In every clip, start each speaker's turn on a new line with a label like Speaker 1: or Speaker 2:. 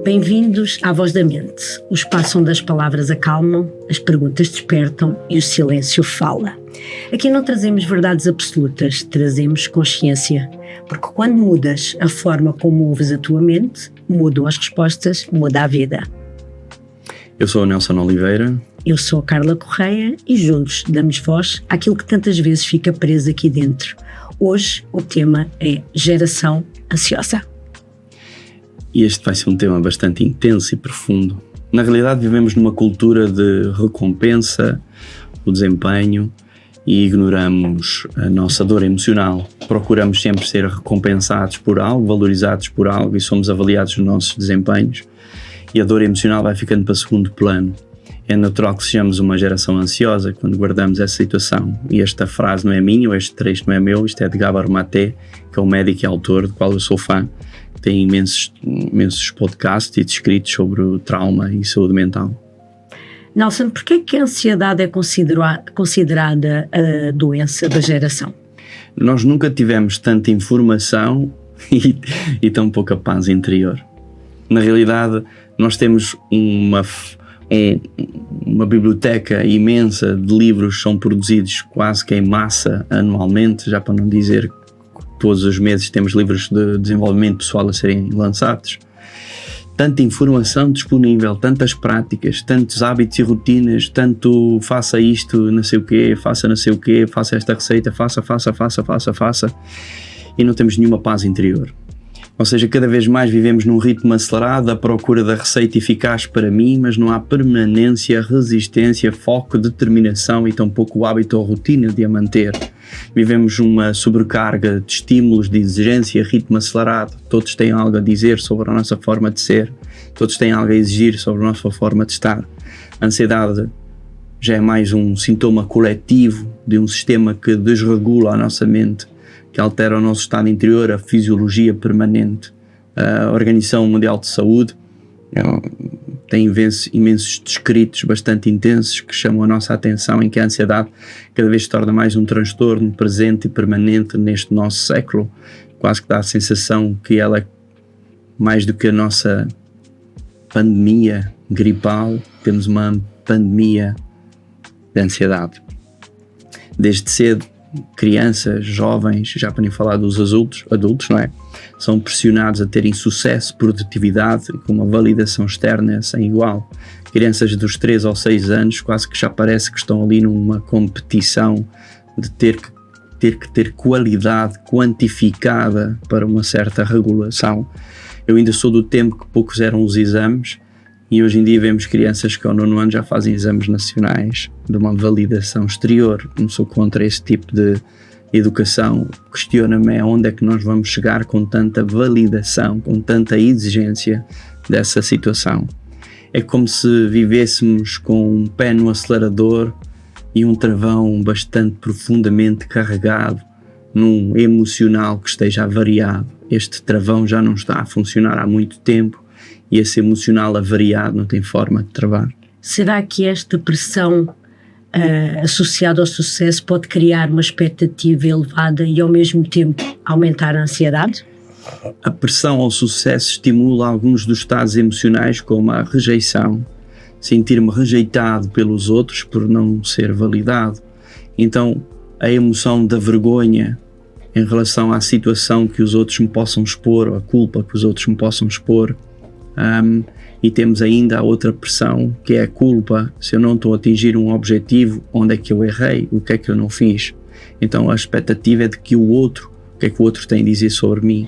Speaker 1: Bem-vindos à Voz da Mente, o espaço onde as palavras acalmam, as perguntas despertam e o silêncio fala. Aqui não trazemos verdades absolutas, trazemos consciência, porque quando mudas a forma como ouves a tua mente, mudam as respostas, muda a vida.
Speaker 2: Eu sou o Nelson Oliveira.
Speaker 1: Eu sou a Carla Correia e juntos damos voz àquilo que tantas vezes fica preso aqui dentro. Hoje o tema é geração ansiosa.
Speaker 2: E este vai ser um tema bastante intenso e profundo. Na realidade vivemos numa cultura de recompensa, o desempenho, e ignoramos a nossa dor emocional. Procuramos sempre ser recompensados por algo, valorizados por algo e somos avaliados nos nossos desempenhos. E a dor emocional vai ficando para segundo plano. É natural que sejamos uma geração ansiosa quando guardamos essa situação. E esta frase não é minha, ou este trecho não é meu, isto é de Gabor Maté, que é um médico e autor, do qual eu sou fã. Tem imensos podcasts e descritos sobre o trauma e saúde mental.
Speaker 1: Nelson, porquê é que a ansiedade é considerada a doença da geração?
Speaker 2: Nós nunca tivemos tanta informação e tão pouca paz interior. Na realidade, nós temos uma biblioteca imensa de livros que são produzidos quase que em massa anualmente, já para não dizer que todos os meses temos livros de desenvolvimento pessoal a serem lançados. Tanta informação disponível, tantas práticas, tantos hábitos e rotinas, tanto faça isto, não sei o quê, faça não sei o quê, faça esta receita, faça, e não temos nenhuma paz interior. Ou seja, cada vez mais vivemos num ritmo acelerado à procura da receita eficaz para mim, mas não há permanência, resistência, foco, determinação e tampouco o hábito ou rotina de a manter. Vivemos uma sobrecarga de estímulos, de exigência, ritmo acelerado. Todos têm algo a dizer sobre a nossa forma de ser, todos têm algo a exigir sobre a nossa forma de estar. A ansiedade já é mais um sintoma coletivo de um sistema que desregula a nossa mente, que altera o nosso estado interior, a fisiologia permanente. A Organização Mundial de Saúde tem imensos descritos bastante intensos que chamam a nossa atenção em que a ansiedade cada vez se torna mais um transtorno presente e permanente neste nosso século. Quase que dá a sensação que ela é mais do que a nossa pandemia gripal, temos uma pandemia de ansiedade. Desde cedo, crianças, jovens, já para nem falar dos adultos, não é? São pressionados a terem sucesso, produtividade e com uma validação externa sem igual. Crianças dos 3 aos 6 anos quase que já parece que estão ali numa competição de ter que ter qualidade quantificada para uma certa regulação. Eu ainda sou do tempo que poucos eram os exames e hoje em dia vemos crianças que ao 9º ano já fazem exames nacionais de uma validação exterior. Não sou contra esse tipo de educação. Questiona-me onde é que nós vamos chegar com tanta validação, com tanta exigência dessa situação. É como se vivêssemos com um pé no acelerador e um travão bastante profundamente carregado num emocional que esteja avariado. Este travão já não está a funcionar há muito tempo e esse emocional avariado não tem forma de travar.
Speaker 1: Será que esta pressão associada ao sucesso pode criar uma expectativa elevada e ao mesmo tempo aumentar a ansiedade?
Speaker 2: A pressão ao sucesso estimula alguns dos estados emocionais como a rejeição, sentir-me rejeitado pelos outros por não ser validado. Então a emoção da vergonha em relação à situação que os outros me possam expor, ou a culpa que os outros me possam expor. E temos ainda a outra pressão, que é a culpa. Se eu não estou a atingir um objetivo, onde é que eu errei? O que é que eu não fiz? Então a expectativa é de que o que é que o outro tem a dizer sobre mim?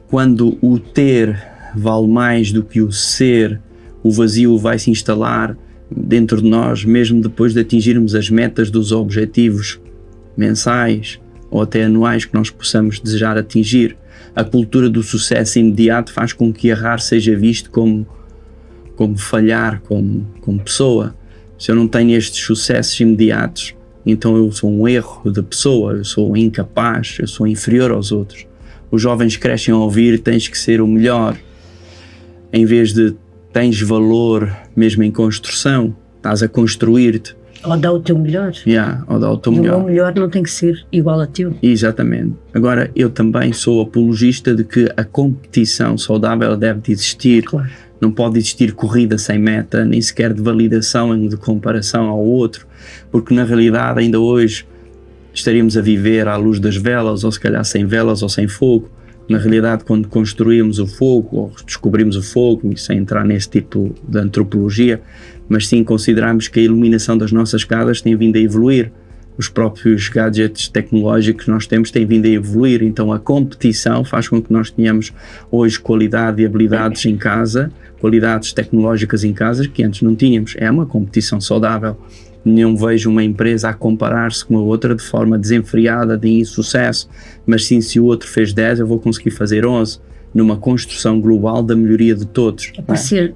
Speaker 2: Quando o ter vale mais do que o ser, o vazio vai se instalar dentro de nós, mesmo depois de atingirmos as metas dos objetivos mensais ou até anuais que nós possamos desejar atingir. A cultura do sucesso imediato faz com que errar seja visto como falhar como pessoa. Se eu não tenho estes sucessos imediatos, então eu sou um erro de pessoa, eu sou incapaz, eu sou inferior aos outros. Os jovens crescem a ouvir: tens que ser o melhor, em vez de tens valor mesmo em construção, estás a construir-te.
Speaker 1: Ou dá o teu melhor.
Speaker 2: Ou dá o teu melhor.
Speaker 1: O meu melhor não tem que ser igual a teu.
Speaker 2: Exatamente. Agora, eu também sou apologista de que a competição saudável deve de existir.
Speaker 1: Claro.
Speaker 2: Não pode existir corrida sem meta, nem sequer de validação de comparação ao outro, porque na realidade ainda hoje estaríamos a viver à luz das velas, ou se calhar sem velas ou sem fogo. Na realidade, quando construímos o fogo, ou descobrimos o fogo, sem entrar nesse tipo de antropologia, mas sim consideramos que a iluminação das nossas casas tem vindo a evoluir. Os próprios gadgets tecnológicos que nós temos têm vindo a evoluir, então a competição faz com que nós tenhamos hoje qualidade e habilidades em casa, qualidades tecnológicas em casa que antes não tínhamos. É uma competição saudável. Não vejo uma empresa a comparar-se com a outra de forma desenfreada de insucesso, mas sim, se o outro fez 10, eu vou conseguir fazer 11, numa construção global da melhoria de todos.
Speaker 1: É para ser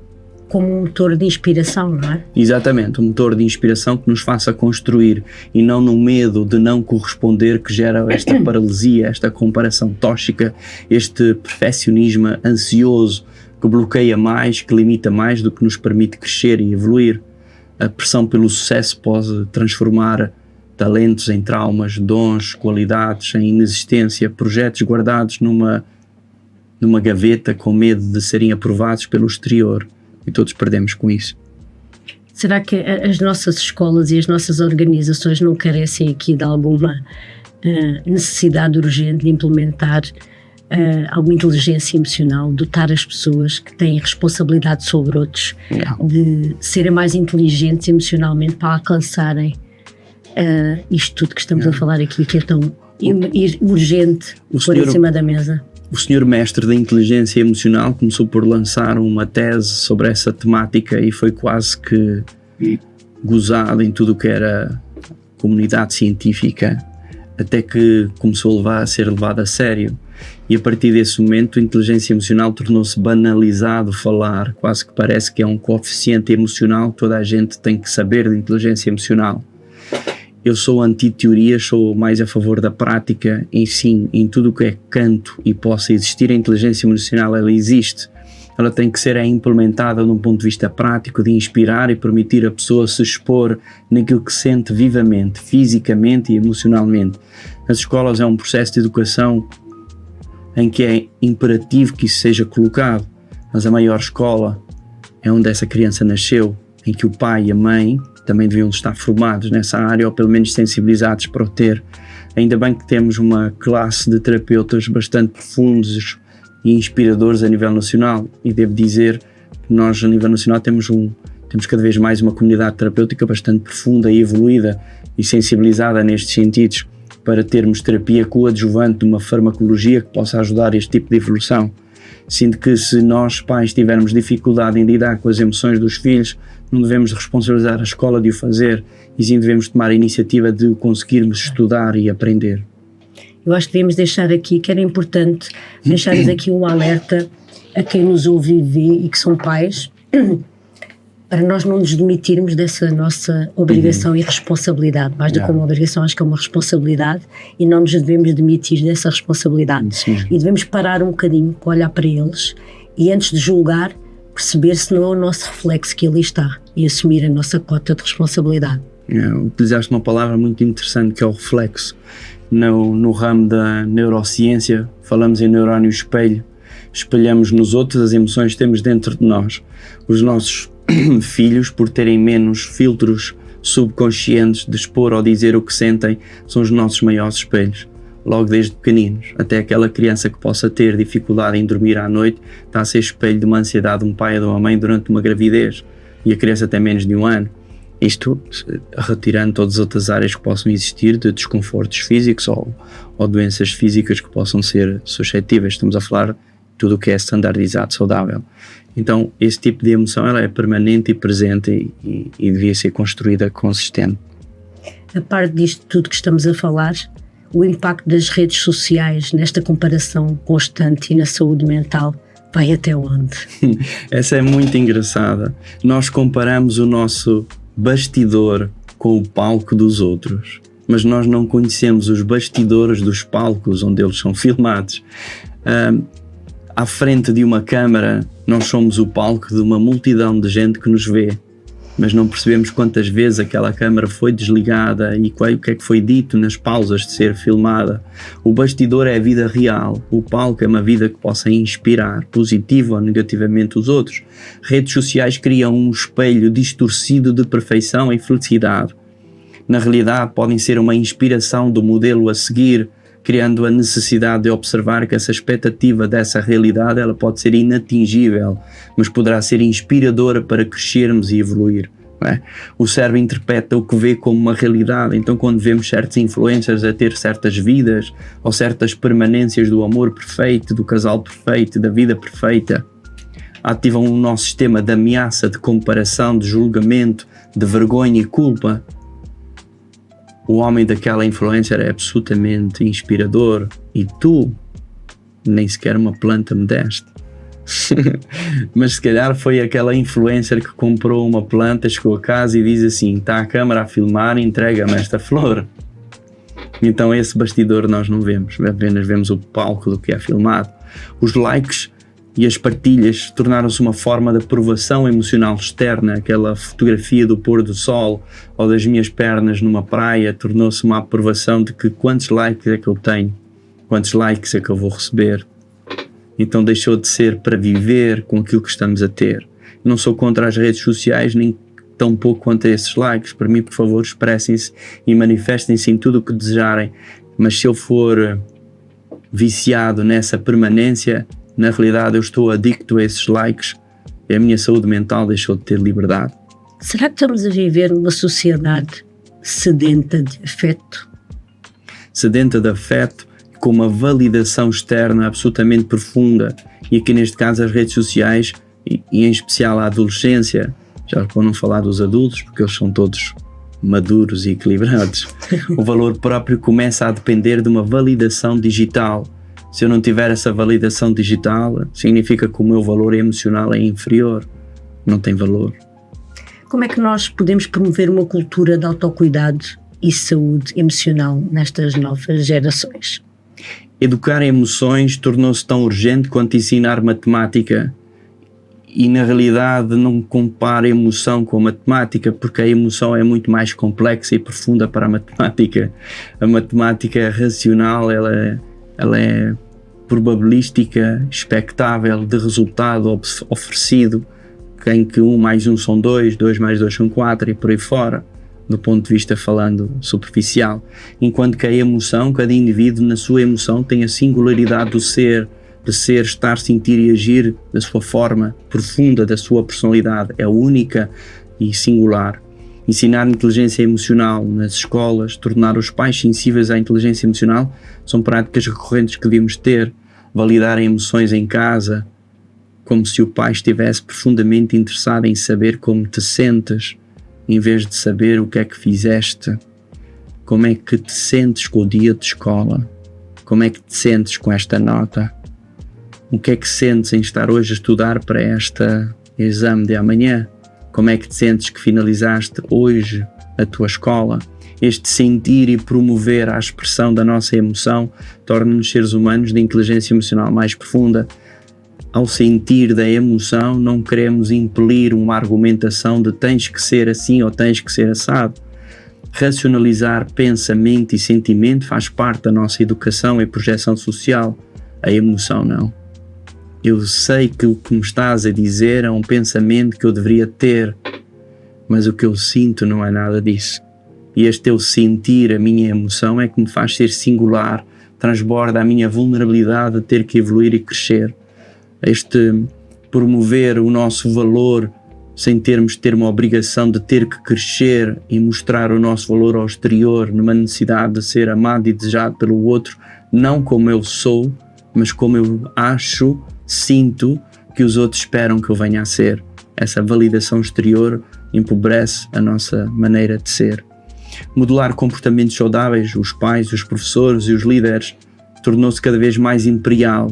Speaker 1: como um motor de inspiração, não é?
Speaker 2: Exatamente, um motor de inspiração que nos faça construir, e não no medo de não corresponder que gera esta paralisia, esta comparação tóxica, este perfeccionismo ansioso que bloqueia mais, que limita mais do que nos permite crescer e evoluir. A pressão pelo sucesso pode transformar talentos em traumas, dons, qualidades em inexistência, projetos guardados numa gaveta com medo de serem aprovados pelo exterior. E todos perdemos com isso.
Speaker 1: Será que as nossas escolas e as nossas organizações não carecem aqui de alguma necessidade urgente de implementar alguma inteligência emocional, dotar as pessoas que têm responsabilidade sobre outros, de serem mais inteligentes emocionalmente para alcançarem isto tudo que estamos a falar aqui, que é tão urgente por em cima da mesa?
Speaker 2: O senhor mestre da inteligência emocional começou por lançar uma tese sobre essa temática e foi quase que gozado em tudo o que era comunidade científica, até que começou a ser levado a sério. E a partir desse momento a inteligência emocional tornou-se banalizado falar, quase que parece que é um coeficiente emocional que toda a gente tem que saber de inteligência emocional. Eu sou anti-teoria, sou mais a favor da prática, em tudo o que é canto e possa existir a inteligência emocional, ela existe. Ela tem que ser implementada de um ponto de vista prático, de inspirar e permitir a pessoa se expor naquilo que sente vivamente, fisicamente e emocionalmente. As escolas é um processo de educação em que é imperativo que isso seja colocado, mas a maior escola é onde essa criança nasceu, em que o pai e a mãe também deviam estar formados nessa área, ou pelo menos sensibilizados para o ter. Ainda bem que temos uma classe de terapeutas bastante profundos e inspiradores a nível nacional, e devo dizer que nós a nível nacional temos cada vez mais uma comunidade terapêutica bastante profunda e evoluída e sensibilizada nestes sentidos, para termos terapia coadjuvante de uma farmacologia que possa ajudar este tipo de evolução. Sinto que se nós pais tivermos dificuldade em lidar com as emoções dos filhos, não devemos responsabilizar a escola de o fazer, e sim devemos tomar a iniciativa de o conseguirmos estudar e aprender.
Speaker 1: Eu acho que devemos deixar aqui, que era importante deixarmos aqui um alerta a quem nos ouve e vê e que são pais, para nós não nos demitirmos dessa nossa obrigação e responsabilidade. Mais do que uma obrigação, acho que é uma responsabilidade, e não nos devemos demitir dessa responsabilidade.
Speaker 2: Sim.
Speaker 1: E devemos parar um bocadinho para olhar para eles e, antes de julgar, perceber se não é o nosso reflexo que ali está e assumir a nossa cota de responsabilidade.
Speaker 2: Utilizaste uma palavra muito interessante, que é o reflexo. No ramo da neurociência falamos em neurónio espelho. Espelhamos nos outros as emoções que temos dentro de nós. Os nossos filhos, por terem menos filtros subconscientes de expor ou dizer o que sentem, são os nossos maiores espelhos. Logo desde pequeninos, até aquela criança que possa ter dificuldade em dormir à noite está a ser espelho de uma ansiedade de um pai ou de uma mãe durante uma gravidez, e a criança tem menos de 1 ano. Isto retirando todas as outras áreas que possam existir de desconfortos físicos ou doenças físicas que possam ser suscetíveis. Estamos a falar de tudo o que é standardizado, saudável. Então esse tipo de emoção ela é permanente e presente e devia ser construída consistente.
Speaker 1: A parte disto tudo que estamos a falar, o impacto das redes sociais nesta comparação constante e na saúde mental vai até onde?
Speaker 2: Essa é muito engraçada. Nós comparamos o nosso bastidor com o palco dos outros, mas nós não conhecemos os bastidores dos palcos onde eles são filmados. À frente de uma câmara, nós somos o palco de uma multidão de gente que nos vê. mas não percebemos quantas vezes aquela câmara foi desligada e o que é que foi dito nas pausas de ser filmada. O bastidor é a vida real, o palco é uma vida que possa inspirar, positivo ou negativamente, os outros. Redes sociais criam um espelho distorcido de perfeição e felicidade. Na realidade, podem ser uma inspiração do modelo a seguir, criando a necessidade de observar que essa expectativa dessa realidade ela pode ser inatingível, mas poderá ser inspiradora para crescermos e evoluir. Não é? O cérebro interpreta o que vê como uma realidade, então quando vemos certos influencers a ter certas vidas ou certas permanências do amor perfeito, do casal perfeito, da vida perfeita, ativam o nosso sistema de ameaça, de comparação, de julgamento, de vergonha e culpa. O homem daquela influencer é absolutamente inspirador e tu nem sequer uma planta me deste. Mas se calhar foi aquela influencer que comprou uma planta, chegou a casa e diz assim: está a câmara a filmar, entrega-me esta flor. Então esse bastidor nós não vemos, apenas vemos o palco do que é filmado. Os likes e as partilhas tornaram-se uma forma de aprovação emocional externa. Aquela fotografia do pôr do sol ou das minhas pernas numa praia tornou-se uma aprovação de que quantos likes é que eu tenho, quantos likes é que eu vou receber. Então deixou de ser para viver com aquilo que estamos a ter. Não sou contra as redes sociais, nem tão pouco quanto a esses likes. Para mim, por favor, expressem-se e manifestem-se em tudo o que desejarem. Mas se eu for viciado nessa permanência, na realidade eu estou adicto a esses likes e a minha saúde mental deixou de ter liberdade.
Speaker 1: Será que estamos a viver numa sociedade sedenta de afeto?
Speaker 2: Sedenta de afeto, com uma validação externa absolutamente profunda, e aqui neste caso as redes sociais e em especial a adolescência, já para não falar dos adultos porque eles são todos maduros e equilibrados. O valor próprio começa a depender de uma validação digital. Se eu não tiver essa validação digital, significa que o meu valor emocional é inferior, não tem valor.
Speaker 1: Como é que nós podemos promover uma cultura de autocuidado e saúde emocional nestas novas gerações?
Speaker 2: Educar emoções tornou-se tão urgente quanto ensinar matemática. E na realidade não compara a emoção com a matemática, porque a emoção é muito mais complexa e profunda para a matemática. A matemática racional, ela é probabilística, expectável, de resultado oferecido, em que 1 mais 1 são 2, 2 mais 2 são 4 e por aí fora, do ponto de vista falando superficial. Enquanto que a emoção, cada indivíduo na sua emoção tem a singularidade do ser, de ser, estar, sentir e agir da sua forma profunda, da sua personalidade, é única e singular. Ensinar inteligência emocional nas escolas, tornar os pais sensíveis à inteligência emocional, são práticas recorrentes que devíamos ter. Validar emoções em casa, como se o pai estivesse profundamente interessado em saber como te sentes, em vez de saber o que é que fizeste. Como é que te sentes com o dia de escola? Como é que te sentes com esta nota? O que é que sentes em estar hoje a estudar para este exame de amanhã? Como é que te sentes que finalizaste hoje a tua escola? Este sentir e promover a expressão da nossa emoção torna-nos seres humanos de inteligência emocional mais profunda. Ao sentir da emoção, não queremos impelir uma argumentação de tens que ser assim ou tens que ser assado. Racionalizar pensamento e sentimento faz parte da nossa educação e projeção social. A emoção não. Eu sei que o que me estás a dizer é um pensamento que eu deveria ter, mas o que eu sinto não é nada disso. E este eu sentir, a minha emoção, é que me faz ser singular, transborda a minha vulnerabilidade de ter que evoluir e crescer. Este promover o nosso valor sem termos de ter uma obrigação de ter que crescer e mostrar o nosso valor ao exterior, numa necessidade de ser amado e desejado pelo outro, não como eu sou, mas como eu acho, sinto que os outros esperam que eu venha a ser. Essa validação exterior empobrece a nossa maneira de ser. Modelar comportamentos saudáveis, os pais, os professores e os líderes, tornou-se cada vez mais imperial.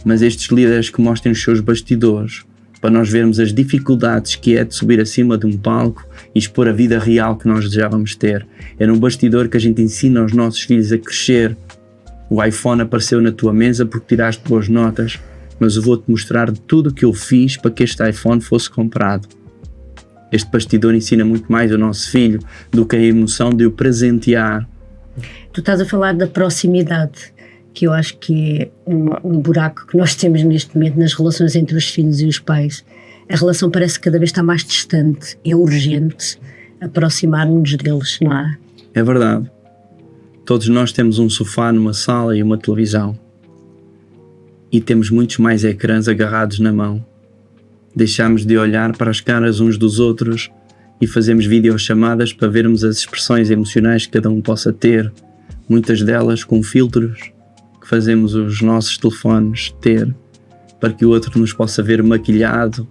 Speaker 2: Mas estes líderes que mostrem os seus bastidores, para nós vermos as dificuldades que é de subir acima de um palco e expor a vida real que nós desejávamos ter. É no bastidor que a gente ensina aos nossos filhos a crescer. O iPhone apareceu na tua mesa porque tiraste boas notas, mas eu vou-te mostrar tudo o que eu fiz para que este iPhone fosse comprado. Este bastidor ensina muito mais o nosso filho do que a emoção de o presentear.
Speaker 1: Tu estás a falar da proximidade, que eu acho que é um buraco que nós temos neste momento nas relações entre os filhos e os pais. A relação parece que cada vez está mais distante. É urgente aproximar-nos deles, não é?
Speaker 2: É verdade. Todos nós temos um sofá numa sala e uma televisão. E temos muitos mais ecrãs agarrados na mão. Deixamos de olhar para as caras uns dos outros e fazemos videochamadas para vermos as expressões emocionais que cada um possa ter, muitas delas com filtros que fazemos os nossos telefones ter, para que o outro nos possa ver maquilhado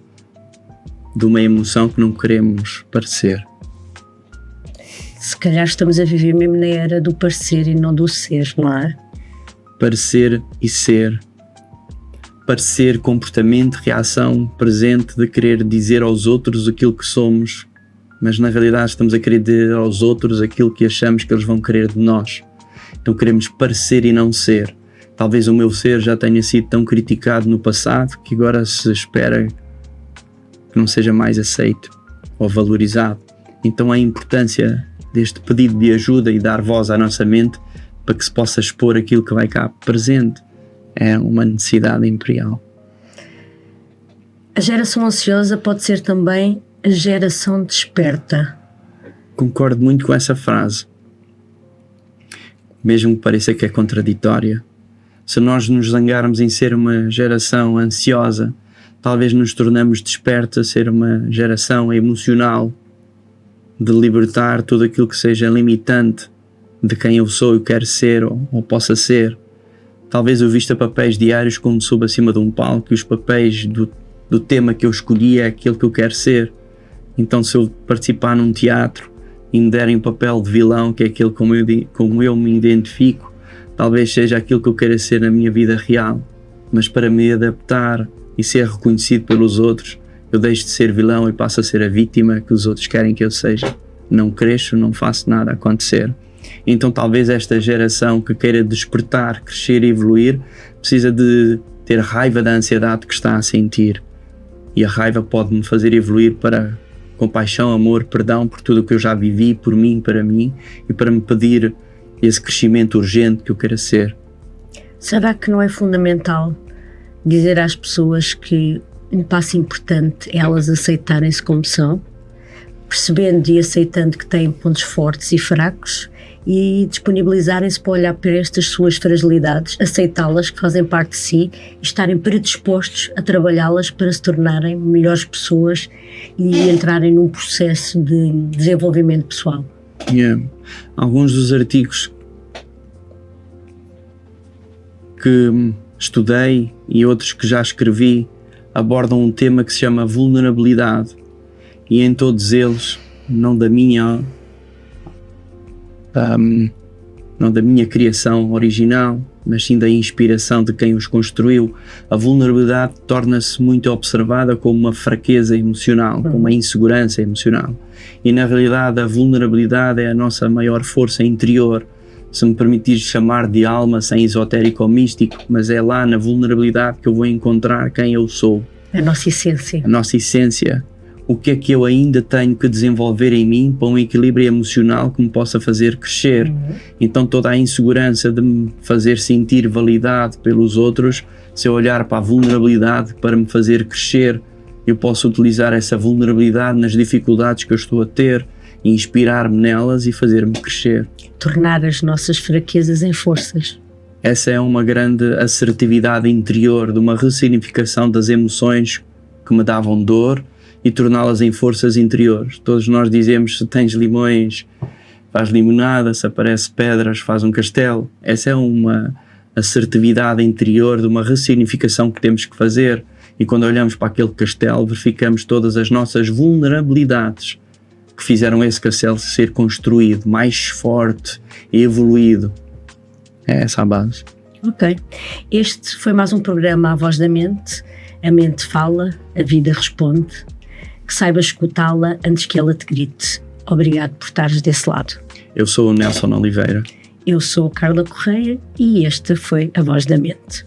Speaker 2: de uma emoção que não queremos parecer.
Speaker 1: Se calhar estamos a viver mesmo na era do parecer e não do ser, não é?
Speaker 2: Parecer e ser. Parecer, comportamento, reação, presente de querer dizer aos outros aquilo que somos, mas na realidade estamos a querer dizer aos outros aquilo que achamos que eles vão querer de nós. Então queremos parecer e não ser. Talvez o meu ser já tenha sido tão criticado no passado que agora se espera que não seja mais aceito ou valorizado. Então a importância deste pedido de ajuda e dar voz à nossa mente para que se possa expor aquilo que vai cá presente é uma necessidade imperial.
Speaker 1: A geração ansiosa pode ser também a geração desperta.
Speaker 2: Concordo muito com essa frase. Mesmo que pareça que é contraditória. Se nós nos zangarmos em ser uma geração ansiosa, talvez nos tornamos despertos a ser uma geração emocional, de libertar tudo aquilo que seja limitante de quem eu sou e quero ser ou possa ser. Talvez eu vista papéis diários como subo acima de um palco e os papéis do tema que eu escolhi é aquele que eu quero ser. Então se eu participar num teatro e me derem o papel de vilão, que é aquele como eu me identifico, talvez seja aquilo que eu queira ser na minha vida real. Mas para me adaptar e ser reconhecido pelos outros, eu deixo de ser vilão e passo a ser a vítima que os outros querem que eu seja. Não cresço, não faço nada acontecer. Então talvez esta geração que queira despertar, crescer e evoluir, precisa de ter raiva da ansiedade que está a sentir. E a raiva pode-me fazer evoluir para compaixão, amor, perdão por tudo o que eu já vivi, por mim, para mim, e para me pedir esse crescimento urgente que eu queira ser.
Speaker 1: Será que não é fundamental dizer às pessoas que um passo importante é elas aceitarem-se como são, percebendo e aceitando que têm pontos fortes e fracos e disponibilizarem-se para olhar para estas suas fragilidades, aceitá-las, que fazem parte de si e estarem predispostos a trabalhá-las para se tornarem melhores pessoas e entrarem num processo de desenvolvimento pessoal?
Speaker 2: Alguns dos artigos que estudei e outros que já escrevi abordam um tema que se chama vulnerabilidade, e em todos eles, não da minha criação original, mas sim da inspiração de quem os construiu, a vulnerabilidade torna-se muito observada como uma fraqueza emocional, como uma insegurança emocional. E na realidade a vulnerabilidade é a nossa maior força interior, se me permitires chamar de alma sem esotérico ou místico, mas é lá na vulnerabilidade que eu vou encontrar quem eu sou.
Speaker 1: A nossa essência.
Speaker 2: A nossa essência. O que é que eu ainda tenho que desenvolver em mim para um equilíbrio emocional que me possa fazer crescer. Então toda a insegurança de me fazer sentir validado pelos outros, se eu olhar para a vulnerabilidade para me fazer crescer, eu posso utilizar essa vulnerabilidade nas dificuldades que eu estou a ter, inspirar-me nelas e fazer-me crescer.
Speaker 1: Tornar as nossas fraquezas em forças.
Speaker 2: Essa é uma grande assertividade interior, de uma ressignificação das emoções que me davam dor e torná-las em forças interiores. Todos nós dizemos, se tens limões, faz limonada, se aparece pedras, faz um castelo. Essa é uma assertividade interior de uma ressignificação que temos que fazer. E quando olhamos para aquele castelo, verificamos todas as nossas vulnerabilidades que fizeram esse castelo ser construído, mais forte e evoluído. É essa a base.
Speaker 1: Ok. Este foi mais um programa à voz da mente. A mente fala, a vida responde. Que saibas escutá-la antes que ela te grite. Obrigado por estares desse lado.
Speaker 2: Eu sou o Nelson Oliveira.
Speaker 1: Eu sou a Carla Correia e esta foi A Voz da Mente.